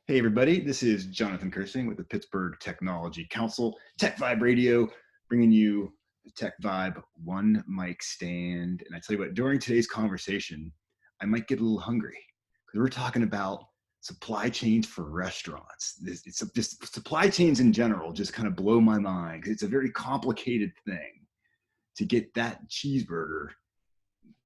Hey everybody, this is Jonathan Kersing with the Pittsburgh Technology Council, Tech Vibe Radio, bringing you the Tech Vibe one mic stand. And I tell you what, during today's conversation, I might get a little hungry because we're talking about supply chains for restaurants. Just supply chains in general just kind of blow my mind because it's a very complicated thing to get that cheeseburger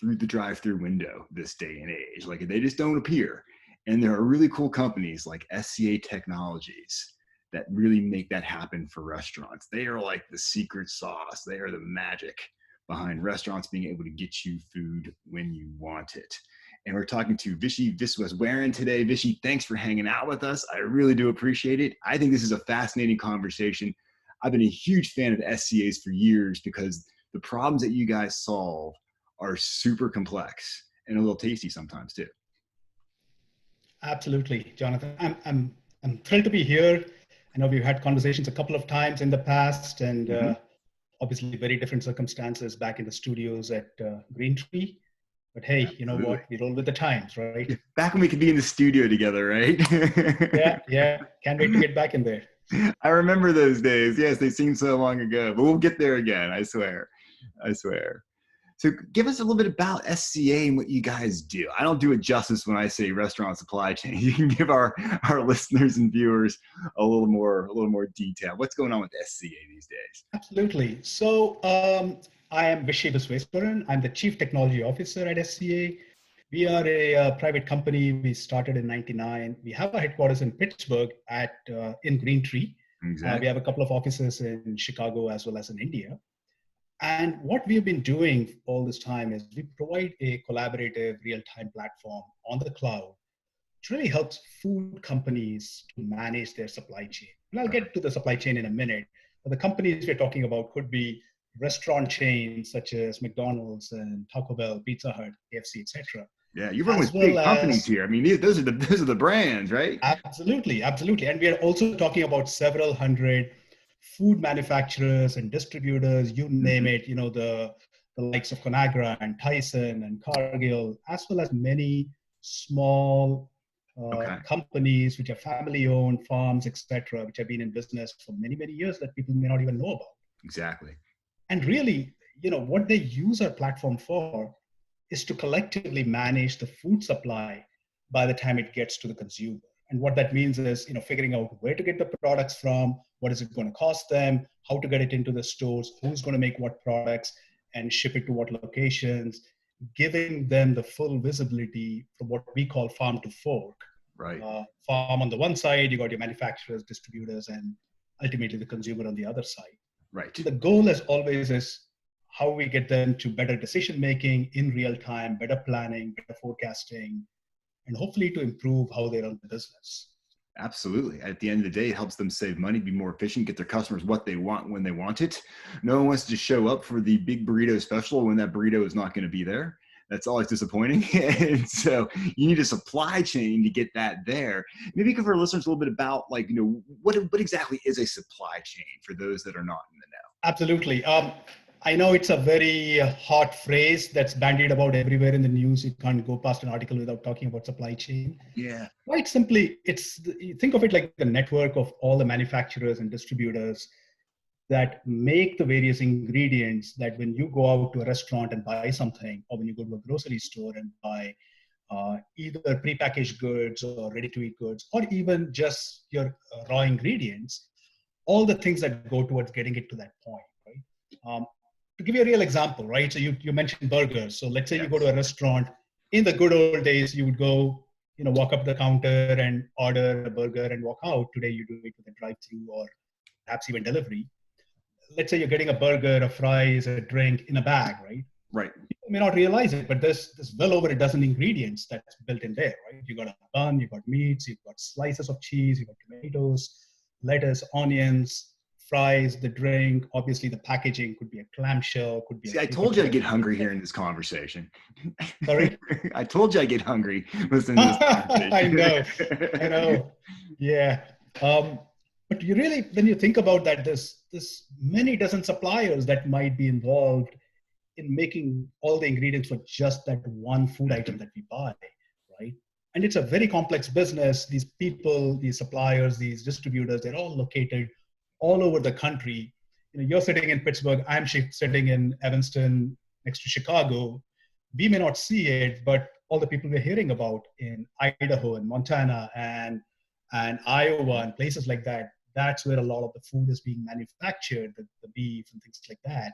through the drive-through window this day and age. Like they just don't appear. And there are really cool companies like SCA Technologies that really make that happen for restaurants. They are like the secret sauce. They are the magic behind restaurants being able to get you food when you want it. And we're talking to Vishy Visweswaran today. Vishy, thanks for hanging out with us. I really do appreciate it. I think this is a fascinating conversation. I've been a huge fan of SCAs for years because the problems that you guys solve are super complex and a little tasty sometimes too. Absolutely, Jonathan. I'm thrilled to be here. I know we've had conversations a couple of times in the past, and obviously very different circumstances back in the studios at Green Tree. But hey, Absolutely. You know what? We roll with the times, right? Back when we could be in the studio together, right? Yeah. Can't wait to get back in there. I remember those days. Yes, they seem so long ago, but we'll get there again. I swear. So give us a little bit about SCA and what you guys do. I don't do it justice when I say restaurant supply chain. You can give our listeners and viewers a little more detail. What's going on with SCA these days? Absolutely. So I am Vishy Visweswaran. I'm the Chief Technology Officer at SCA. We are a private company. We started in '99. We have our headquarters in Pittsburgh in Green Tree. Exactly. We have a couple of offices in Chicago as well as in India. And what we've been doing all this time is we provide a collaborative real-time platform on the cloud, which really helps food companies to manage their supply chain. And I'll get to the supply chain in a minute, but the companies we're talking about could be restaurant chains such as McDonald's and Taco Bell, Pizza Hut, KFC, etc. Yeah, you run with big companies here. I mean, those are the brands, right? Absolutely. And we are also talking about several hundred food manufacturers and distributors, you name it, the likes of Conagra and Tyson and Cargill, as well as many small companies which are family-owned, farms, etc., which have been in business for many, many years that people may not even know about. Exactly. And really, what they use our platform for is to collectively manage the food supply by the time it gets to the consumer. And what that means is, figuring out where to get the products from, what is it going to cost them, how to get it into the stores, who's going to make what products and ship it to what locations, giving them the full visibility from what we call farm to fork. Right. Farm on the one side, you got your manufacturers, distributors, and ultimately the consumer on the other side. Right. The goal as always is how we get them to better decision-making in real time, better planning, better forecasting, and hopefully to improve how they run the business. Absolutely. At the end of the day, it helps them save money, be more efficient, get their customers what they want when they want it. No one wants to show up for the big burrito special when that burrito is not going to be there. That's always disappointing. And so you need a supply chain to get that there. Maybe you could for our listeners a little bit about what exactly is a supply chain for those that are not in the know. Absolutely. I know it's a very hot phrase that's bandied about everywhere in the news. You can't go past an article without talking about supply chain. Yeah. Quite simply, think of it like a network of all the manufacturers and distributors that make the various ingredients that when you go out to a restaurant and buy something, or when you go to a grocery store and buy either prepackaged goods or ready-to-eat goods, or even just your raw ingredients, all the things that go towards getting it to that point, right? To give you a real example, right? So you mentioned burgers. So let's say you go to a restaurant. In the good old days, you would go, walk up the counter and order a burger and walk out. Today, you do it with a drive-through or perhaps even delivery. Let's say you're getting a burger, a fries, a drink in a bag, right? Right. You may not realize it, but there's well over a dozen ingredients that's built in there, right? You got a bun, you got meats, you've got slices of cheese, you've got tomatoes, lettuce, onions, fries, the drink, obviously the packaging could be a clamshell, could be. See, I told you I'd get hungry here in this conversation. Sorry? I told you I'd get hungry listening to this conversation. I know. Yeah. But you really, when you think about that, there's many dozen suppliers that might be involved in making all the ingredients for just that one food item that we buy, right? And it's a very complex business. These people, these suppliers, these distributors, they're all located all over the country. You're sitting in Pittsburgh, I'm sitting in Evanston next to Chicago. We may not see it, but all the people we're hearing about in Idaho and Montana and Iowa and places like that, that's where a lot of the food is being manufactured, the beef and things like that.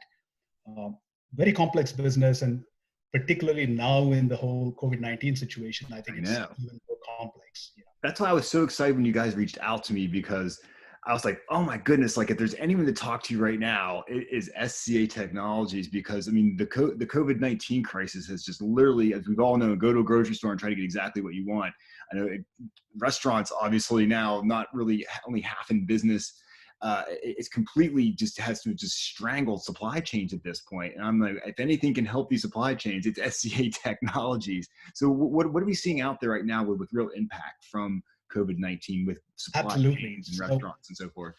Very complex business, and particularly now in the whole COVID-19 situation, I think it's even more complex. That's why I was so excited when you guys reached out to me, because I was like, oh my goodness, like if there's anyone to talk to right now, it is SCA Technologies, because I mean, the COVID-19 crisis has just literally, as we've all known, go to a grocery store and try to get exactly what you want. I know restaurants obviously now not really only half in business. It's completely just has to just strangle supply chains at this point. And I'm like, if anything can help these supply chains, it's SCA Technologies. So what are we seeing out there right now with real impact from COVID-19 with supply chains and restaurants and so forth?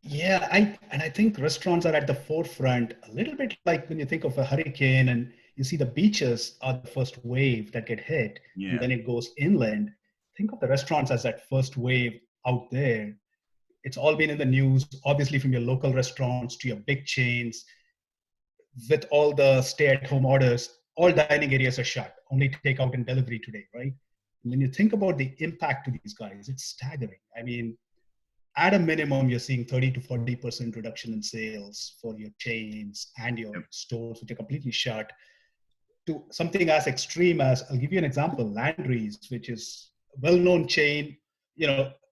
Yeah, I think restaurants are at the forefront, a little bit like when you think of a hurricane and you see the beaches are the first wave that get hit, and then it goes inland. Think of the restaurants as that first wave out there. It's all been in the news, obviously from your local restaurants to your big chains. With all the stay-at-home orders, all dining areas are shut, only takeout and delivery today, right? And when you think about the impact to these guys, it's staggering. I mean, at a minimum, you're seeing 30 to 40% reduction in sales for your chains and your stores, which are completely shut, to something as extreme as, I'll give you an example, Landry's, which is a well-known chain,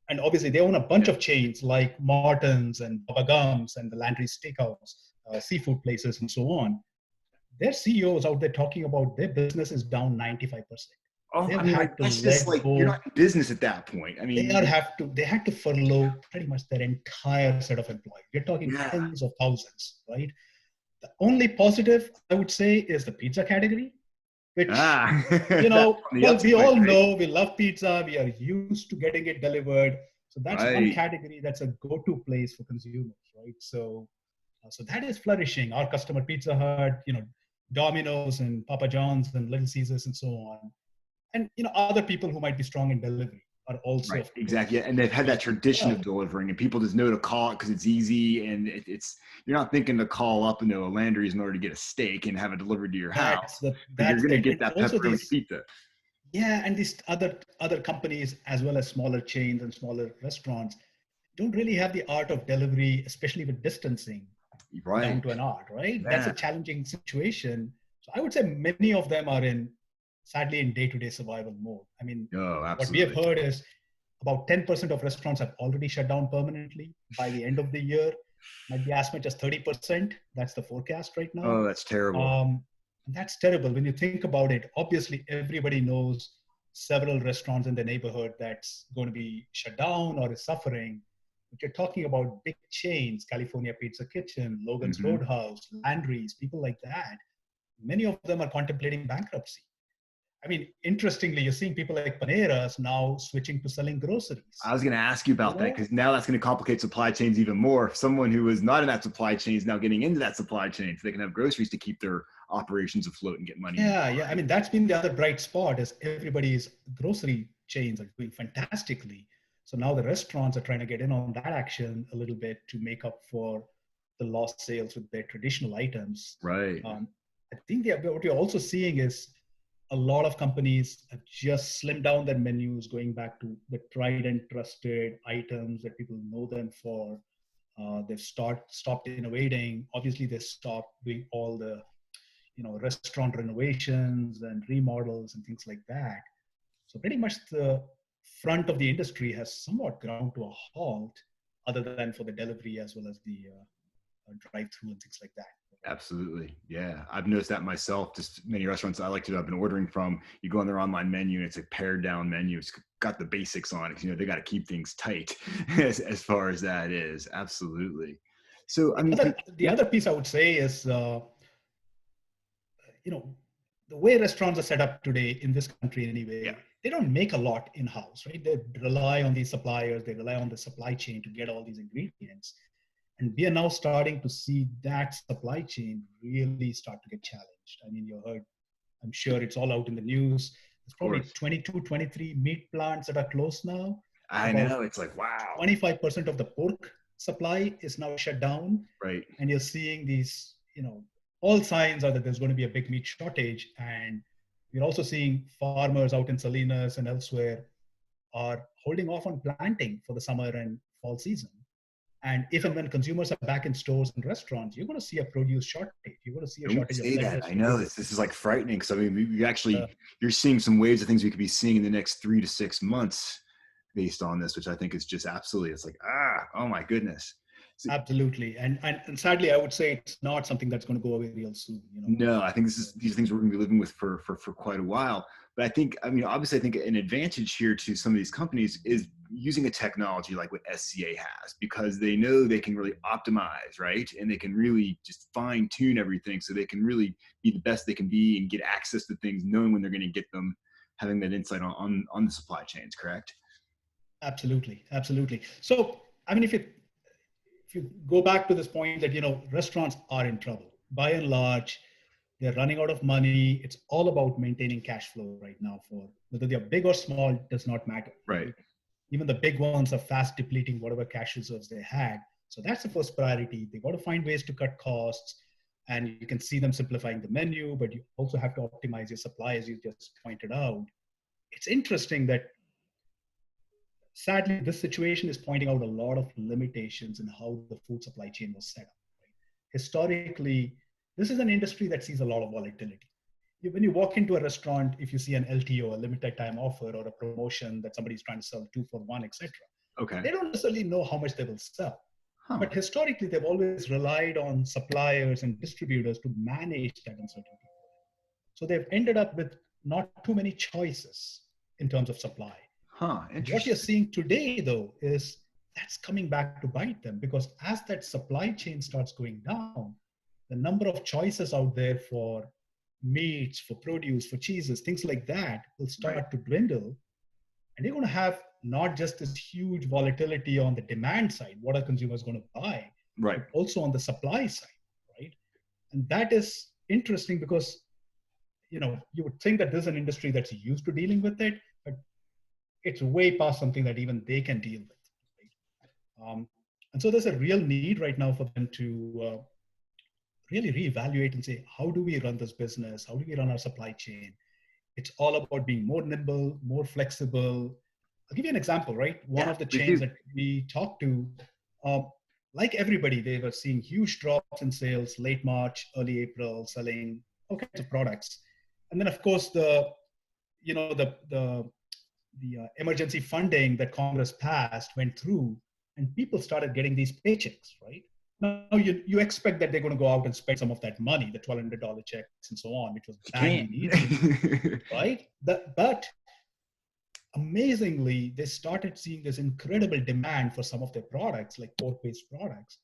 and obviously they own a bunch of chains like Martin's and Baba Gum's and the Landry's Steakhouse, seafood places, and so on. Their CEOs out there talking about their business is down 95%. Oh, I mean, that's just like, you're not in business at that point. I mean, they had to furlough pretty much their entire set of employees. We're talking tens of thousands, right? The only positive I would say is the pizza category, which, well, we all know we love pizza. We are used to getting it delivered. So that's one category that's a go-to place for consumers, right? So that is flourishing. Our customer, Pizza Hut, Domino's and Papa John's and Little Caesars and so on. And other people who might be strong in delivery are also exactly, and they've had that tradition of delivering, and people just know to call it because it's easy, and it's you're not thinking to call up a Landry's in order to get a steak and have it delivered to your house. But you're going to get that pepperoni pizza. Yeah, and these other companies, as well as smaller chains and smaller restaurants, don't really have the art of delivery, especially with distancing down to an art, right? Yeah. That's a challenging situation. So I would say many of them are sadly in day-to-day survival mode. I mean, what we have heard is about 10% of restaurants have already shut down permanently. By the end of the year, might be as much as 30%. That's the forecast right now. Oh, that's terrible. That's terrible. When you think about it, obviously everybody knows several restaurants in the neighborhood that's going to be shut down or is suffering. But you're talking about big chains, California Pizza Kitchen, Logan's Roadhouse, Landry's, people like that. Many of them are contemplating bankruptcy. I mean, interestingly, you're seeing people like Panera's now switching to selling groceries. I was going to ask you about that, because now that's going to complicate supply chains even more. Someone who is not in that supply chain is now getting into that supply chain, so they can have groceries to keep their operations afloat and get money. Yeah. I mean, that's been the other bright spot, is everybody's grocery chains are doing fantastically. So now the restaurants are trying to get in on that action a little bit to make up for the lost sales with their traditional items. Right. I think what you're also seeing is a lot of companies have just slimmed down their menus, going back to the tried and trusted items that people know them for. They've stopped innovating. Obviously, they stopped doing all the, restaurant renovations and remodels and things like that. So pretty much the front of the industry has somewhat ground to a halt, other than for the delivery as well as the drive-through and things like that. Absolutely. Yeah. I've noticed that myself. Just many restaurants I've been ordering from, you go on their online menu and it's a pared down menu. It's got the basics on it. They got to keep things tight as far as that is. Absolutely. So, I mean, the other piece I would say is, the way restaurants are set up today in this country anyway, they don't make a lot in-house, right? They rely on these suppliers. They rely on the supply chain to get all these ingredients. And we are now starting to see that supply chain really start to get challenged. I mean, I'm sure it's all out in the news. There's Of probably course. 22, 23 meat plants that are closed now. I About know. It's like, wow. 25% of the pork supply is now shut down. Right. And you're seeing these, all signs are that there's going to be a big meat shortage. And we're also seeing farmers out in Salinas and elsewhere are holding off on planting for the summer and fall season. And if and when consumers are back in stores and restaurants, you're going to see a produce shortage. You're going to see a Don't shortage of say that. lettuce, I know tomatoes. this is like frightening. So I mean, Uh, you're seeing some waves of things we could be seeing in the next 3 to 6 months based on this, which I think is just absolutely. It's like, oh my goodness. So, Absolutely. And sadly, I would say it's not something that's going to go away real soon. no, I think these things we're going to be living with for quite a while. But I think, I mean, obviously, I think an advantage here to some of these companies is using a technology like what SCA has, because they know they can really optimize, right? And they can really just fine tune everything so they can really be the best they can be and get access to things, knowing when they're going to get them, having that insight on the supply chains, correct? Absolutely. Absolutely. So, I mean, if you go back to this point that, restaurants are in trouble, by and large, they're running out of money. It's all about maintaining cash flow right now, for whether they're big or small, does not matter, Right. right? Even the big ones are fast depleting whatever cash reserves they had. So that's the first priority. They got to find ways to cut costs. And you can see them simplifying the menu, but you also have to optimize your supply, as you just pointed out. It's interesting that sadly, this situation is pointing out a lot of limitations in how the food supply chain was set up. Right? Historically, this is an industry that sees a lot of volatility. When you walk into a restaurant, if you see an LTO, a limited time offer, or a promotion that somebody's trying to sell 2 for 1, etc., Okay. they don't necessarily know how much they will sell. Huh. But historically, they've always relied on suppliers and distributors to manage that uncertainty. So they've ended up with not too many choices in terms of supply. Huh. What you're Interesting. seeing today, though, is that's coming back to bite them, because as that supply chain starts going down, the number of choices out there for meats, for produce, for cheeses, things like that will Right. start to dwindle. And you're going to have not just this huge volatility on the demand side, what are consumers going to buy, Right. but also on the supply side, right? And that is interesting because, you would think that this is an industry that's used to dealing with it, but it's way past something that even they can deal with. Right? And so there's a real need right now for them to really reevaluate and say, how do we run this business? How do we run our supply chain? It's all about being more nimble, more flexible. I'll give you an example, right? One Yeah. of the Please chains do. that we talked to, like everybody, they were seeing huge drops in sales late March, early April, selling all kinds of products. And then, of course, the emergency funding that Congress passed went through, and people started getting these paychecks, right? Now you expect that they're going to go out and spend some of that money, the $1,200 checks and so on, which was You badly needed, can't. right? But amazingly, they started seeing this incredible demand for some of their products, like pork-based products.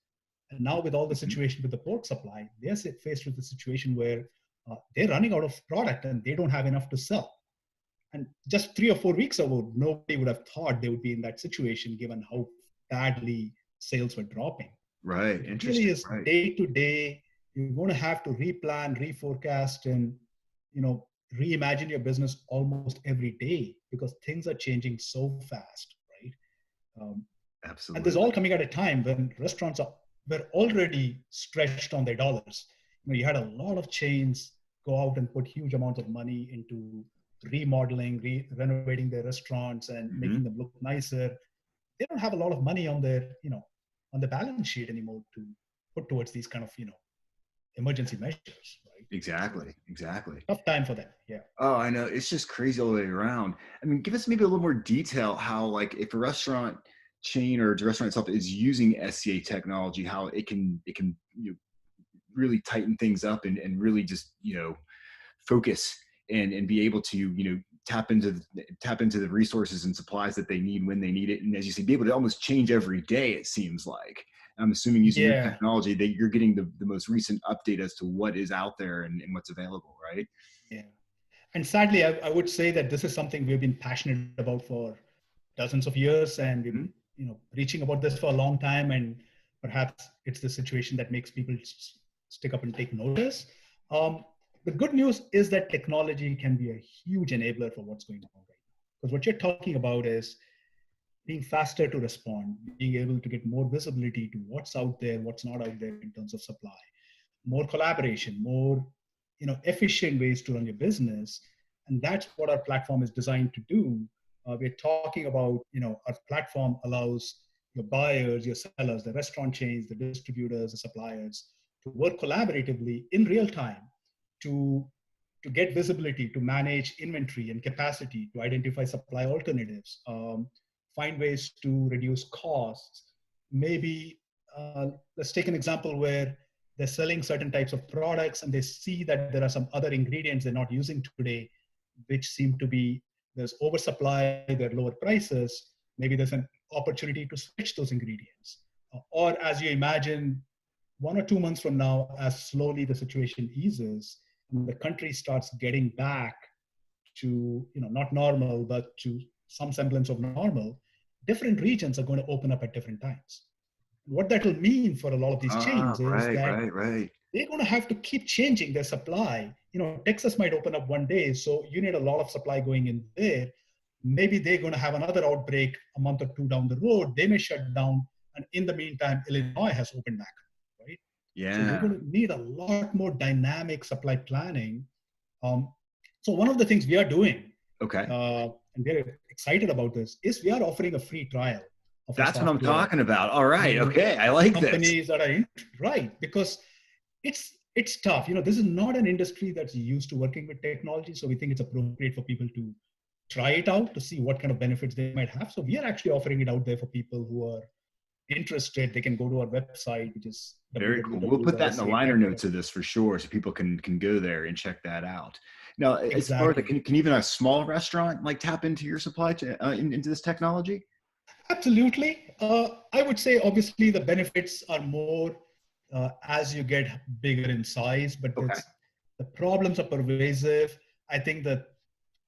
And now with all the Mhm. situation with the pork supply, they're faced with the situation where they're running out of product and they don't have enough to sell. And just 3 or 4 weeks ago, nobody would have thought they would be in that situation given how badly sales were dropping. Right. It really Interesting. is Right. day to day. You're going to have to replan, reforecast, and reimagine your business almost every day because things are changing so fast, right? And this is Absolutely. all coming at a time when were already stretched on their dollars. You had a lot of chains go out and put huge amounts of money into remodeling, renovating their restaurants and making Hmm. them look nicer. They don't have a lot of money on on the balance sheet anymore to put towards these kind of, emergency measures, right? So Exactly. Exactly. tough time for them. Yeah. Oh, I know. It's just crazy all the way around. I mean, give us maybe a little more detail how, like, if a restaurant chain or the restaurant itself is using SCA technology, how it can really tighten things up and really just focus and be able to tap into the resources and supplies that they need when they need it, and as you say, be able to almost change every day. It seems like, I'm assuming, using your Yeah. technology, that you're getting the most recent update as to what is out there and what's available, right? Yeah. And sadly, I would say that this is something we've been passionate about for dozens of years, and we've Mhm. been, preaching about this for a long time. And perhaps it's the situation that makes people stick up and take notice. Um, the good news is that technology can be a huge enabler for what's going on right now. Because what you're talking about is being faster to respond, being able to get more visibility to what's out there, what's not out there in terms of supply, more collaboration, more efficient ways to run your business. And that's what our platform is designed to do. We're talking about, our platform allows your buyers, your sellers, the restaurant chains, the distributors, the suppliers to work collaboratively in real time to get visibility, to manage inventory and capacity, to identify supply alternatives, find ways to reduce costs. Maybe let's take an example where they're selling certain types of products and they see that there are some other ingredients they're not using today, which seem to be, there's oversupply, there are lower prices. Maybe there's an opportunity to switch those ingredients. Or as you imagine, 1 or 2 months from now, as slowly the situation eases, and the country starts getting back to, not normal, but to some semblance of normal, different regions are going to open up at different times. What that will mean for a lot of these chains is that they're going to have to keep changing their supply. Texas might open up one day, so you need a lot of supply going in there. Maybe they're going to have another outbreak a month or two down the road. They may shut down, and in the meantime, Illinois has opened back, right? Yeah. So you're going to need a lot more dynamic supply planning. So one of the things we are doing, and we're excited about this, is we are offering a free trial. That's what I'm talking about. All right. Okay. I like companies that are right, because it's tough. This is not an industry that's used to working with technology. So we think it's appropriate for people to try it out to see what kind of benefits they might have. So we are actually offering it out there for people who are interested. They can go to our website, which is very cool. We'll put that in the liner notes of this for sure, so people can go there and check that out. Now, as far as can even a small restaurant like tap into your supply chain, into this technology? Absolutely. I would say obviously the benefits are more as you get bigger in size, but the problems are pervasive. I think the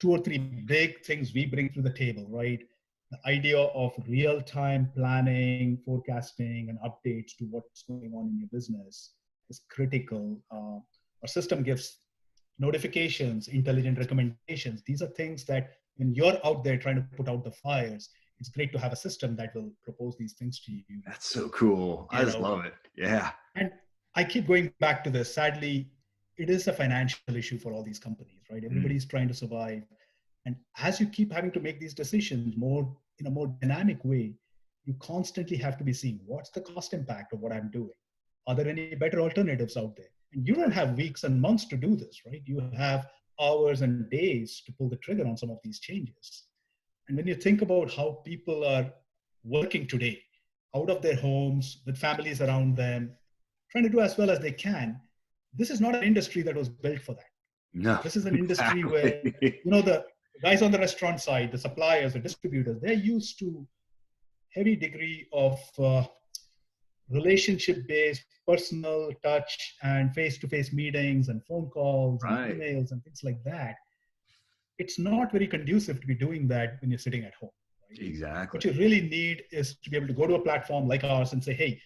2 or 3 big things we bring to the table, right? The idea of real-time planning, forecasting, and updates to what's going on in your business is critical. Our system gives notifications, intelligent recommendations. These are things that when you're out there trying to put out the fires, it's great to have a system that will propose these things to you. That's so cool. I just love it. Yeah. And I keep going back to this. Sadly, it is a financial issue for all these companies, right? Everybody's trying to survive. And as you keep having to make these decisions more in a more dynamic way, you constantly have to be seeing what's the cost impact of what I'm doing. Are there any better alternatives out there? And you don't have weeks and months to do this, right? You have hours and days to pull the trigger on some of these changes. And when you think about how people are working today, out of their homes, with families around them, trying to do as well as they can, this is not an industry that was built for that. No, this is an industry where, the guys on the restaurant side, the suppliers, the distributors, they're used to heavy degree of relationship-based, personal touch and face-to-face meetings and phone calls and emails and things like that. It's not very conducive to be doing that when you're sitting at home. Right? Exactly. What you really need is to be able to go to a platform like ours and say, hey,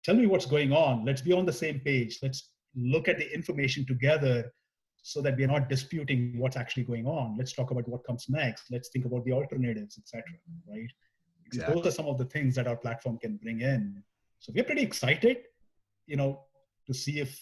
tell me what's going on. Let's be on the same page. Let's look at the information together so that we're not disputing what's actually going on. Let's talk about what comes next. Let's think about the alternatives, etc. Right? Exactly. Those are some of the things that our platform can bring in. So we're pretty excited, to see if,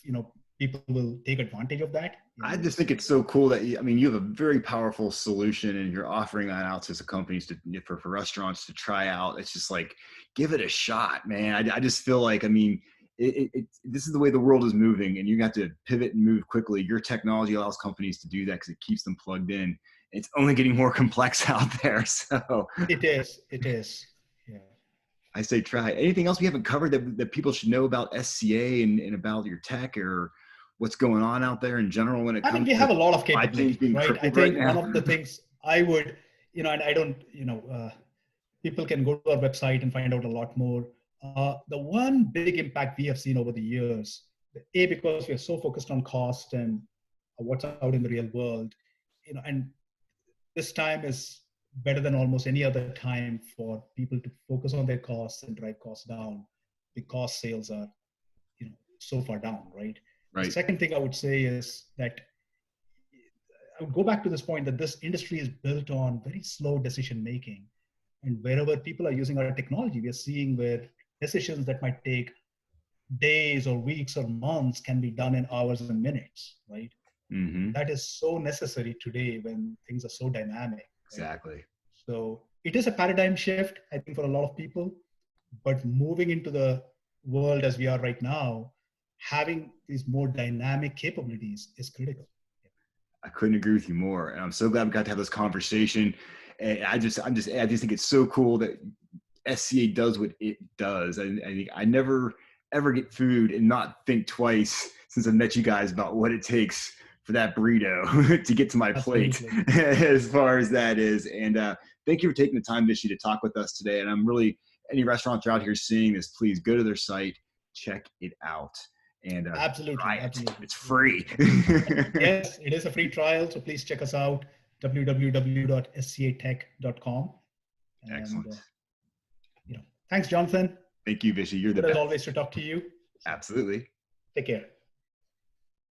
people will take advantage of that. I just think it's so cool that you have a very powerful solution and you're offering that out to companies for restaurants to try out. It's just like, give it a shot, man. I just feel like, this is the way the world is moving and you got to pivot and move quickly. Your technology allows companies to do that because it keeps them plugged in. It's only getting more complex out there. So it is. Yeah. I say try. Anything else we haven't covered that people should know about SCA and about your tech or what's going on out there in general when it comes to we have a lot of capabilities, right? I think one of the things I would, and I don't, people can go to our website and find out a lot more. The one big impact we have seen over the years, because we're so focused on cost and what's out in the real world, and this time is better than almost any other time for people to focus on their costs and drive costs down because sales are, so far down, right? The second thing I would say is that would go back to this point that this industry is built on very slow decision making. And wherever people are using our technology, we are seeing where decisions that might take days or weeks or months can be done in hours and minutes, right? Mm-hmm. That is so necessary today when things are so dynamic. Right? Exactly. So it is a paradigm shift, I think, for a lot of people. But moving into the world as we are right now, having these more dynamic capabilities is critical. I couldn't agree with you more. And I'm so glad we got to have this conversation. And I just think it's so cool that SCA does what it does. I never ever get food and not think twice since I met you guys about what it takes for that burrito to get to my plate. As far as that is. And thank you for taking the time, Vishy, to talk with us today. And I'm really, any restaurants out here seeing this, please go to their site, check it out, and try it. It's free. Yes, it is a free trial. So please check us out, www.scatech.com. Excellent. Thanks, Jonathan. Thank you, Vishy. You're the best. best. As always to talk to you. Absolutely. Take care.